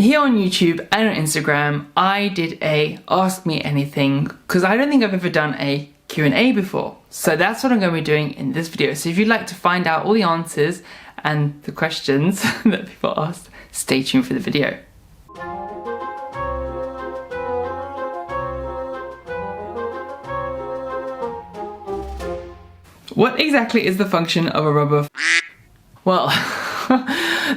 Here on YouTube and on Instagram, I did a Ask Me Anything because I don't think I've ever done a Q&A before. So that's what I'm going to be doing in this video. So if you'd like to find out all the answers and the questions that people asked, stay tuned for the video. What exactly is the function of a rubber? Well,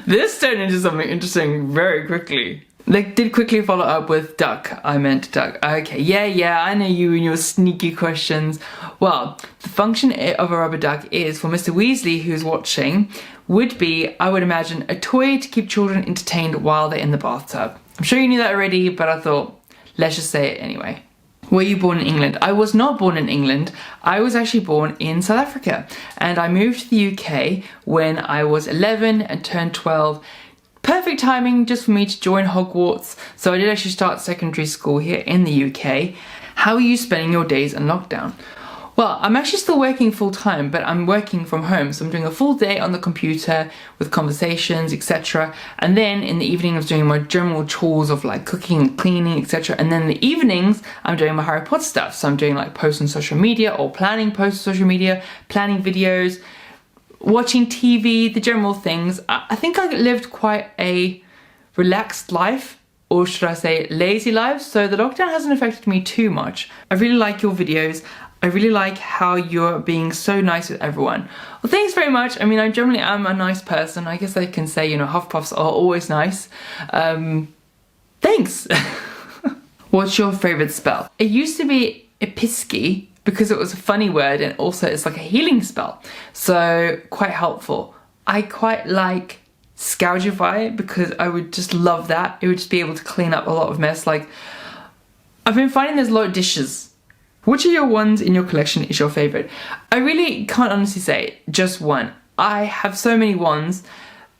this turned into something interesting very quickly. They did quickly follow up with duck. I meant duck. Okay, yeah, I know you and your sneaky questions. Well, the function of a rubber duck is, for Mr. Weasley who's watching, would be, I would imagine, a toy to keep children entertained while they're in the bathtub. I'm sure you knew that already, but I thought, let's just say it anyway. Were you born in England? I was not born in England. I was actually born in South Africa, and I moved to the UK when I was 11 and turned 12. Perfect timing just for me to join Hogwarts. So I did actually start secondary school here in the UK. How are you spending your days in lockdown? Well, I'm actually still working full time, but I'm working from home. So I'm doing a full day on the computer with conversations, etc. And then in the evening, I was doing my general chores of like cooking and cleaning, etc. And then in the evenings, I'm doing my Harry Potter stuff. So I'm doing like posts on social media or planning posts on social media, planning videos, watching TV, the general things. I think I lived quite a relaxed life, or should I say lazy life. So the lockdown hasn't affected me too much. I really like your videos. I really like how you're being so nice with everyone. Well, thanks very much. I mean, I generally am a nice person. I guess I can say, you know, Huffpuffs are always nice. Thanks. What's your favourite spell? It used to be Episky because it was a funny word, and also it's like a healing spell. So quite helpful. I quite like Scourgify because I would just love that. It would just be able to clean up a lot of mess. Like, I've been finding there's a lot of dishes. Which of your wands in your collection is your favourite? I really can't honestly say just one. I have so many wands.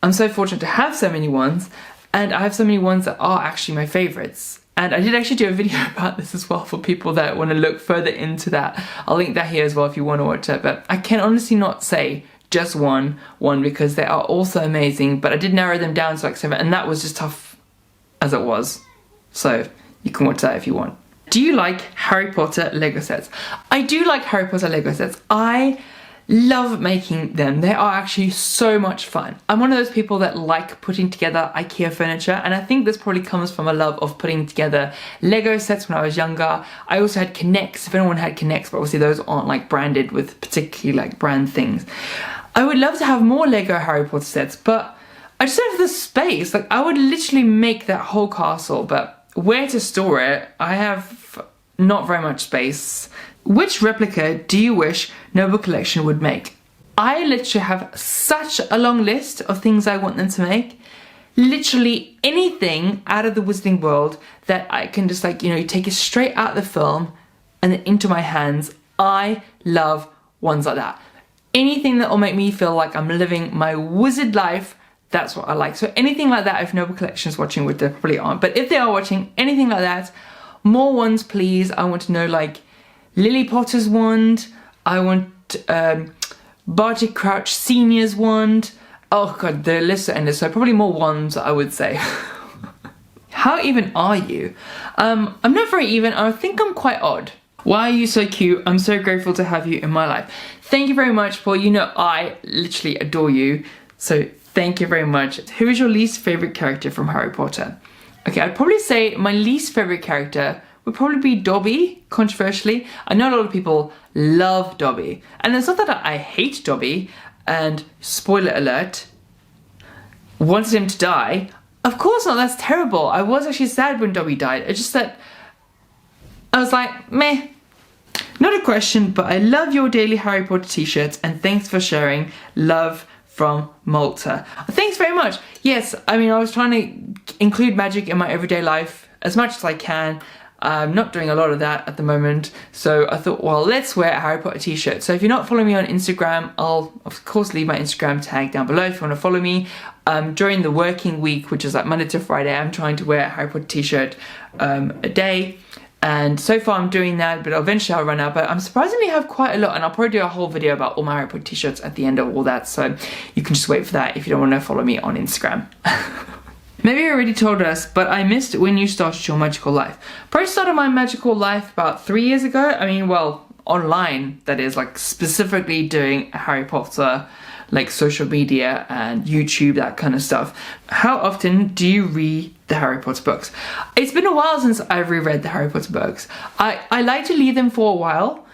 I'm so fortunate to have so many wands, and I have so many wands that are actually my favourites. And I did actually do a video about this as well for people that want to look further into that. I'll link that here as well if you want to watch it. But I can honestly not say just one because they are all so amazing. But I did narrow them down to like 7, and that was just tough as it was. So you can watch that if you want. Do you like Harry Potter Lego sets? I do like Harry Potter Lego sets. I love making them. They are actually so much fun. I'm one of those people that like putting together IKEA furniture, and I think this probably comes from a love of putting together Lego sets when I was younger. I also had Connects, if anyone had Connects, but obviously those aren't like branded with particularly like brand things. I would love to have more Lego Harry Potter sets, but I just don't have the space. Like, I would literally make that whole castle, but where to store it? I have not very much space. Which replica do you wish Noble Collection would make? I literally have such a long list of things I want them to make. Literally anything out of the Wizarding World that I can just like, you know, take it straight out of the film and then into my hands. I love ones like that. Anything that will make me feel like I'm living my wizard life, that's what I like. So anything like that, if Noble Collection is watching, which they probably aren't, but if they are watching, anything like that, more ones please. I want to know like Lily Potter's wand, I want Barty Crouch Senior's wand. Oh god, the list is endless, so probably more wands, I would say. How even are you? I'm not very even, I think I'm quite odd. Why are you so cute? I'm so grateful to have you in my life. Thank you very much, Paul. You know I literally adore you, so thank you very much. Who is your least favourite character from Harry Potter? Okay, I'd probably say my least favourite character would probably be Dobby, controversially. I know a lot of people love Dobby, and it's not that I hate Dobby, and spoiler alert, wanted him to die. Of course not, that's terrible. I was actually sad when Dobby died. It's just that I was like, meh. Not a question, but I love your daily Harry Potter t-shirts, and thanks for sharing. Love from Malta. Thanks very much. Yes, I mean, I was trying to include magic in my everyday life as much as I can. I'm not doing a lot of that at the moment, so I thought, well, let's wear a Harry Potter t-shirt. So if you're not following me on Instagram, I'll of course leave my Instagram tag down below if you want to follow me. During the working week, which is like Monday to Friday, I'm trying to wear a Harry Potter t-shirt a day. And so far I'm doing that, but eventually I'll run out. But I'm surprisingly have quite a lot, and I'll probably do a whole video about all my Harry Potter t-shirts at the end of all that. So you can just wait for that if you don't want to follow me on Instagram. Maybe you already told us, but I missed when you started your magical life. Probably started my magical life about 3 years ago. I mean, well, online, that is, like specifically doing Harry Potter, like social media and YouTube, that kind of stuff. How often do you read the Harry Potter books? It's been a while since I've reread the Harry Potter books. I like to leave them for a while,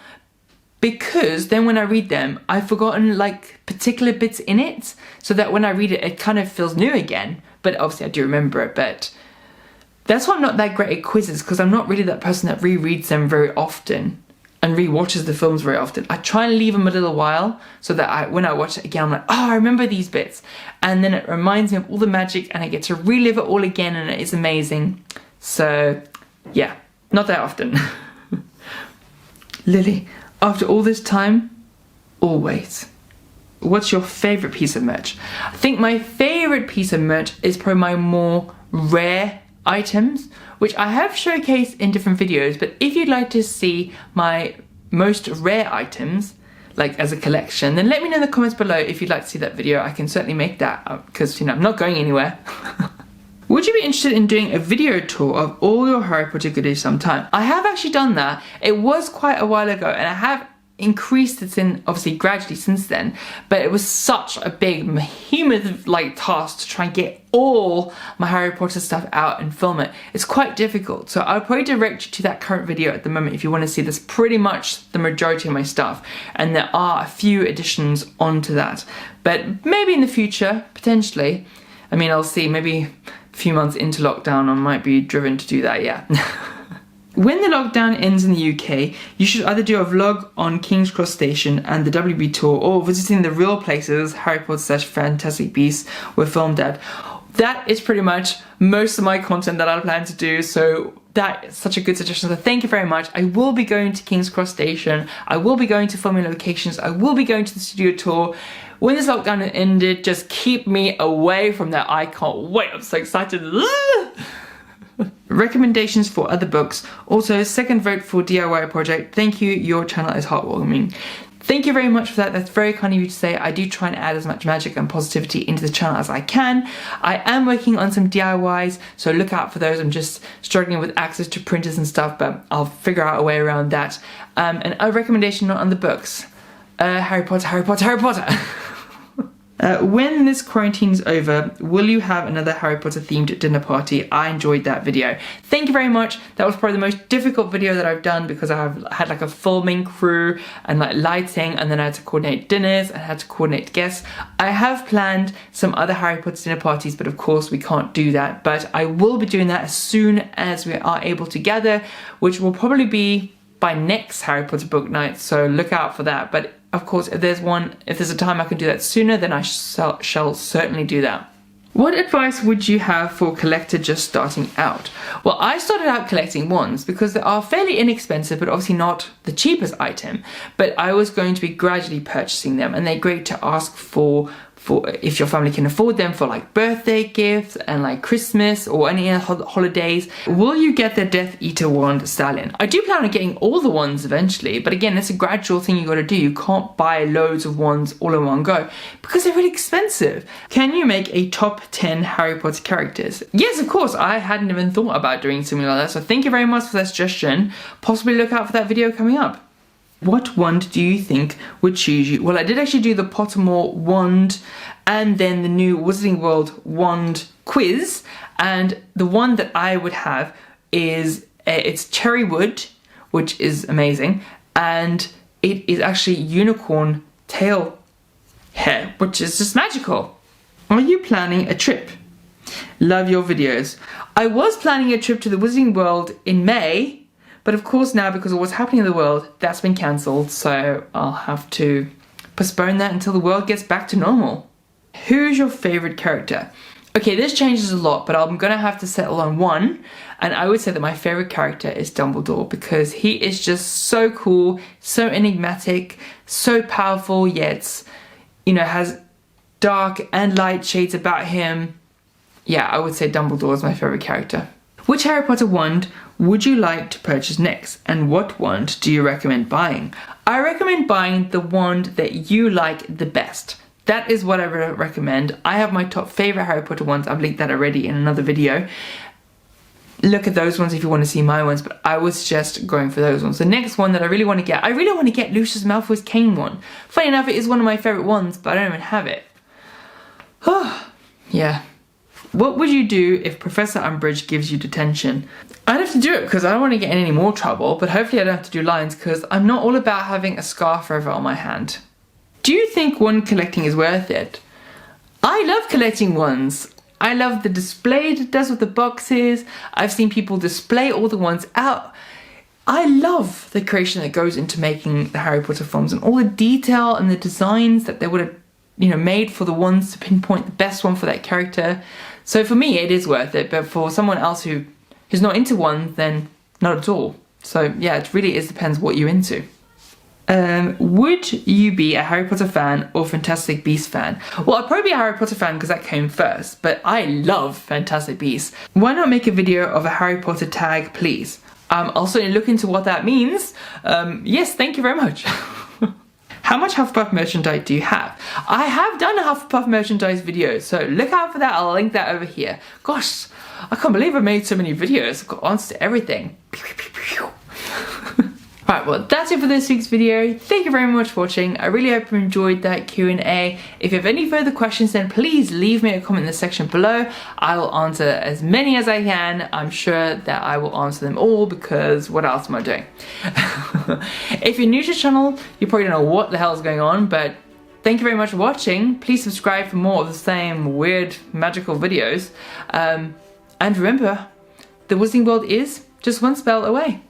because then when I read them, I've forgotten like particular bits in it, so that when I read it, it kind of feels new again. But obviously I do remember it, but that's why I'm not that great at quizzes, because I'm not really that person that rereads them very often and rewatches the films very often. I try and leave them a little while, so that when I watch it again, I'm like, oh, I remember these bits. And then it reminds me of all the magic, and I get to relive it all again, and it is amazing. So yeah, not that often. Lily, after all this time, always. What's your favourite piece of merch? I think my favourite piece of merch is probably my more rare items, which I have showcased in different videos, but if you'd like to see my most rare items, like as a collection, then let me know in the comments below if you'd like to see that video. I can certainly make that up, because, you know, I'm not going anywhere. Would you be interested in doing a video tour of all your Harry Potter goodies sometime? I have actually done that. It was quite a while ago, and I have increased it in, obviously, gradually since then, but it was such a big behemoth like task to try and get all my Harry Potter stuff out and film it. It's quite difficult, so I'll probably direct you to that current video at the moment if you want to see this. Pretty much the majority of my stuff, and there are a few additions onto that, but maybe in the future, potentially. I mean, I'll see, maybe a few months into lockdown I might be driven to do that, yeah. When the lockdown ends in the UK, you should either do a vlog on King's Cross Station and the WB tour, or visiting the real places Harry Potter / Fantastic Beasts were filmed at. That is pretty much most of my content that I plan to do, so that is such a good suggestion, so thank you very much. I will be going to King's Cross Station, I will be going to filming locations, I will be going to the studio tour. When this lockdown ended, just keep me away from that. I can't wait, I'm so excited. Recommendations for other books. Also, second vote for DIY project. Thank you, your channel is heartwarming. Thank you very much for that. That's very kind of you to say. I do try and add as much magic and positivity into the channel as I can. I am working on some DIYs, so look out for those. I'm just struggling with access to printers and stuff, but I'll figure out a way around that. And a recommendation on the books. Harry Potter, Harry Potter, Harry Potter. When this quarantine's over, will you have another Harry Potter themed dinner party? I enjoyed that video. Thank you very much. That was probably the most difficult video that I've done, because I've had like a filming crew and like lighting, and then I had to coordinate dinners and had to coordinate guests. I have planned some other Harry Potter dinner parties, but of course we can't do that. But I will be doing that as soon as we are able to gather, which will probably be by next Harry Potter book night, so look out for that. But of course, if there's a time I can do that sooner, then I shall certainly do that. What advice would you have for a collector just starting out? Well, I started out collecting wands because they are fairly inexpensive, but obviously not the cheapest item. But I was going to be gradually purchasing them, and they're great to ask for if your family can afford them, for like birthday gifts and like Christmas or any holidays. Will you get the Death Eater wand stallion? I do plan on getting all the wands eventually, but again, it's a gradual thing you got to do. You can't buy loads of wands all in one go because they're really expensive. Can you make a top 10 Harry Potter characters? Yes, of course. I hadn't even thought about doing something like that, so thank you very much for that suggestion. Possibly look out for that video coming up. What wand do you think would choose you? Well, I did actually do the Pottermore wand and then the new Wizarding World wand quiz, and the one that I would have is it's cherry wood, which is amazing, and it is actually unicorn tail hair, which is just magical. Are you planning a trip? Love your videos. I was planning a trip to the Wizarding World in May, but of course now, because of what's happening in the world, that's been cancelled, so I'll have to postpone that until the world gets back to normal. Who's your favourite character? Okay, this changes a lot, but I'm gonna have to settle on one, and I would say that my favourite character is Dumbledore, because he is just so cool, so enigmatic, so powerful, yet, you know, has dark and light shades about him. Yeah, I would say Dumbledore is my favourite character. Which Harry Potter wand would you like to purchase next, and what wand do you recommend buying? I recommend buying the wand that you like the best. that is what I recommend. I have my top favorite Harry Potter ones. I've linked that already in another video. Look at those ones if you want to see my ones, but I was just going for those ones. The next one that I really want to get Lucius Malfoy's cane one. Funny enough, it is one of my favorite ones, but I don't even have it. Yeah. What would you do if Professor Umbridge gives you detention? I'd have to do it because I don't want to get in any more trouble, but hopefully I don't have to do lines because I'm not all about having a scar forever on my hand. Do you think wand collecting is worth it? I love collecting wands. I love the display it does with the boxes. I've seen people display all the wands out. I love the creation that goes into making the Harry Potter films and all the detail and the designs that they would have, made for the wands to pinpoint the best one for that character. So for me, it is worth it, but for someone else who's not into wands, then not at all. So yeah, it really depends what you're into. Would you be a Harry Potter fan or Fantastic Beasts fan? Well, I'd probably be a Harry Potter fan because that came first, but I love Fantastic Beasts. Why not make a video of a Harry Potter tag, please? I'll certainly look into what that means. Yes, thank you very much. How much Hufflepuff merchandise do you have? I have done a Hufflepuff merchandise video, so look out for that. I'll link that over here. Gosh, I can't believe I've made so many videos. I've got answers to everything. Right, well, that's it for this week's video. Thank you very much for watching. I really hope you enjoyed that Q&A. If you have any further questions, then please leave me a comment in the section below. I will answer as many as I can. I'm sure that I will answer them all because what else am I doing? If you're new to the channel, you probably don't know what the hell is going on, but thank you very much for watching. Please subscribe for more of the same weird, magical videos. And remember, the Wizarding World is just one spell away.